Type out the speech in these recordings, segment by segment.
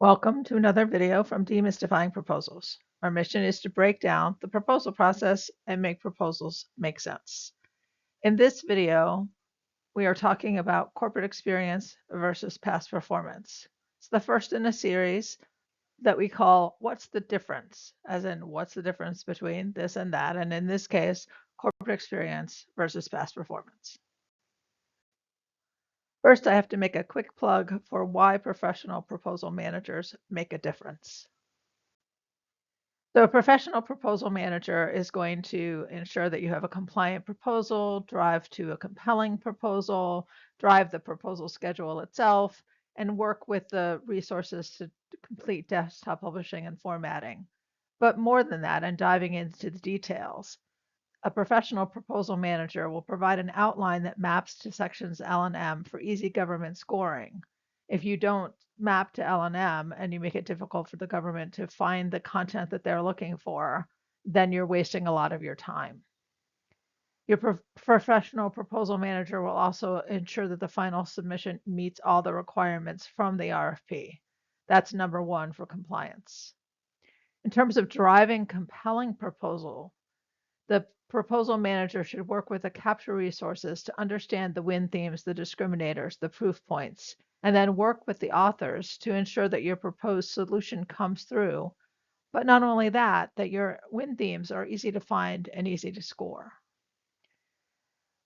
Welcome to another video from Demystifying Proposals. Our mission is to break down the proposal process and make proposals make sense. In this video, we are talking about corporate experience versus past performance. It's the first in a series that we call What's the Difference? As in, what's the difference between this and that? And in this case, corporate experience versus past performance. First, I have to make a quick plug for why professional proposal managers make a difference. So a professional proposal manager is going to ensure that you have a compliant proposal, drive to a compelling proposal, drive the proposal schedule itself, and work with the resources to complete desktop publishing and formatting. But more than that, and diving into the details, a professional proposal manager will provide an outline that maps to sections L and M for easy government scoring. If you don't map to L and M and you make it difficult for the government to find the content that they're looking for, then you're wasting a lot of your time. Your professional proposal manager will also ensure that the final submission meets all the requirements from the RFP. That's number one for compliance. In terms of driving compelling proposal, the proposal manager should work with the capture resources to understand the win themes, the discriminators, the proof points, and then work with the authors to ensure that your proposed solution comes through. But not only that, that your win themes are easy to find and easy to score.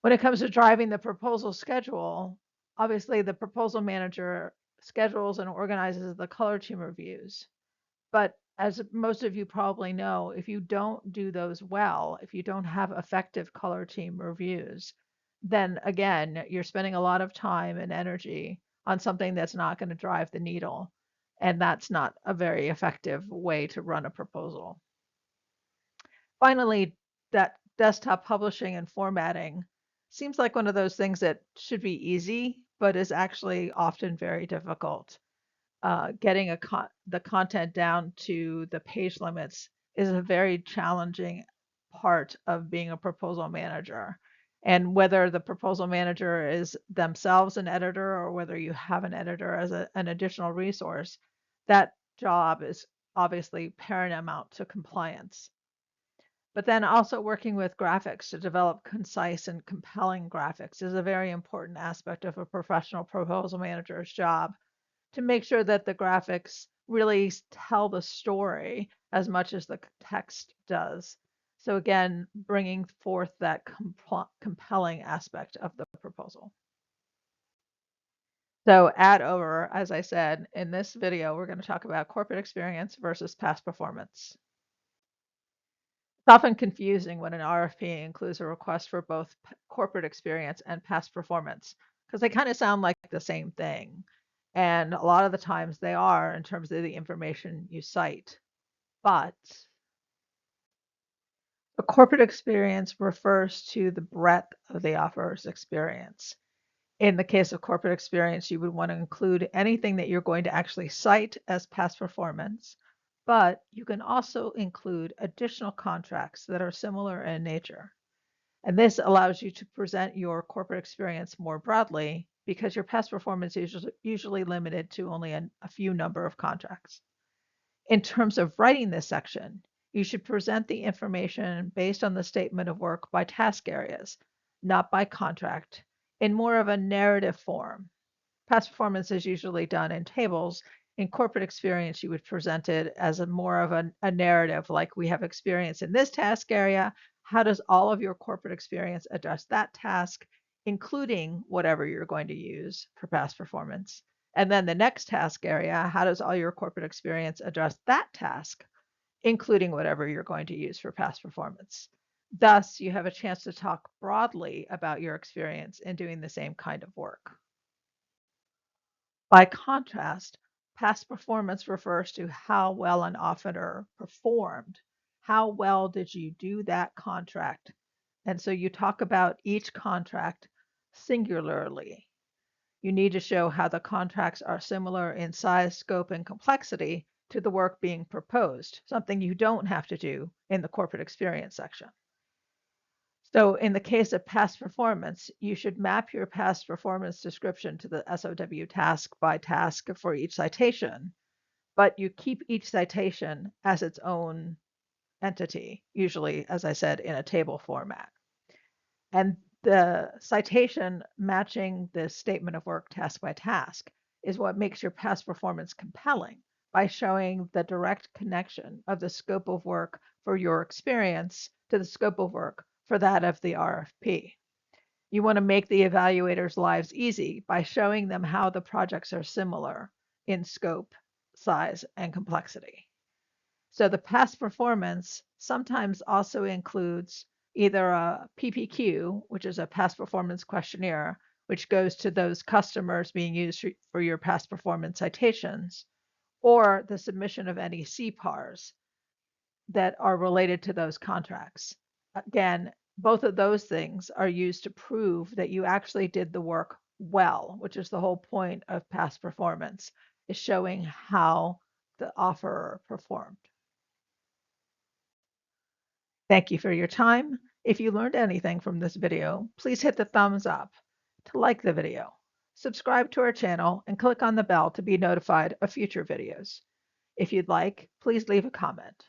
When it comes to driving the proposal schedule, obviously the proposal manager schedules and organizes the color team reviews. But as most of you probably know, if you don't do those well, if you don't have effective color team reviews, then again, you're spending a lot of time and energy on something that's not going to drive the needle. And that's not a very effective way to run a proposal. Finally, that desktop publishing and formatting seems like one of those things that should be easy, but is actually often very difficult. Getting the content down to the page limits is a very challenging part of being a proposal manager. And whether the proposal manager is themselves an editor or whether you have an editor as an additional resource, that job is obviously paramount to compliance. But then also working with graphics to develop concise and compelling graphics is a very important aspect of a professional proposal manager's job, to make sure that the graphics really tell the story as much as the text does. So again, bringing forth that compelling aspect of the proposal. So add over, as I said, in this video, we're going to talk about corporate experience versus past performance. It's often confusing when an RFP includes a request for both corporate experience and past performance, because they kind of sound like the same thing. And a lot of the times they are in terms of the information you cite. But a corporate experience refers to the breadth of the offer's experience. In the case of corporate experience, you would want to include anything that you're going to actually cite as past performance, but you can also include additional contracts that are similar in nature. And this allows you to present your corporate experience more broadly because your past performance is usually limited to only a few number of contracts. In terms of writing this section, you should present the information based on the statement of work by task areas, not by contract, in more of a narrative form. Past performance is usually done in tables. In corporate experience, you would present it as more of a narrative, like we have experience in this task area. How does all of your corporate experience address that task, including whatever you're going to use for past performance? And then the next task area, how does all your corporate experience address that task, including whatever you're going to use for past performance? Thus, you have a chance to talk broadly about your experience in doing the same kind of work. By contrast, past performance refers to how well an auditor performed. How well did you do that contract? And so you talk about each contract singularly. You need to show how the contracts are similar in size, scope, and complexity to the work being proposed, something you don't have to do in the corporate experience section. So in the case of past performance, you should map your past performance description to the SOW task by task for each citation. but you keep each citation as its own entity, usually, as I said, in a table format. And the citation matching the statement of work task by task is what makes your past performance compelling by showing the direct connection of the scope of work for your experience to the scope of work for that of the RFP. You want to make the evaluators' lives easy by showing them how the projects are similar in scope, size, and complexity. So the past performance sometimes also includes either a PPQ, which is a past performance questionnaire, which goes to those customers being used for your past performance citations, or the submission of any CPARs that are related to those contracts. Again, both of those things are used to prove that you actually did the work well, which is the whole point of past performance, is showing how the offerer performed. Thank you for your time. If you learned anything from this video, please hit the thumbs up to like the video, subscribe to our channel, and click on the bell to be notified of future videos. If you'd like, please leave a comment.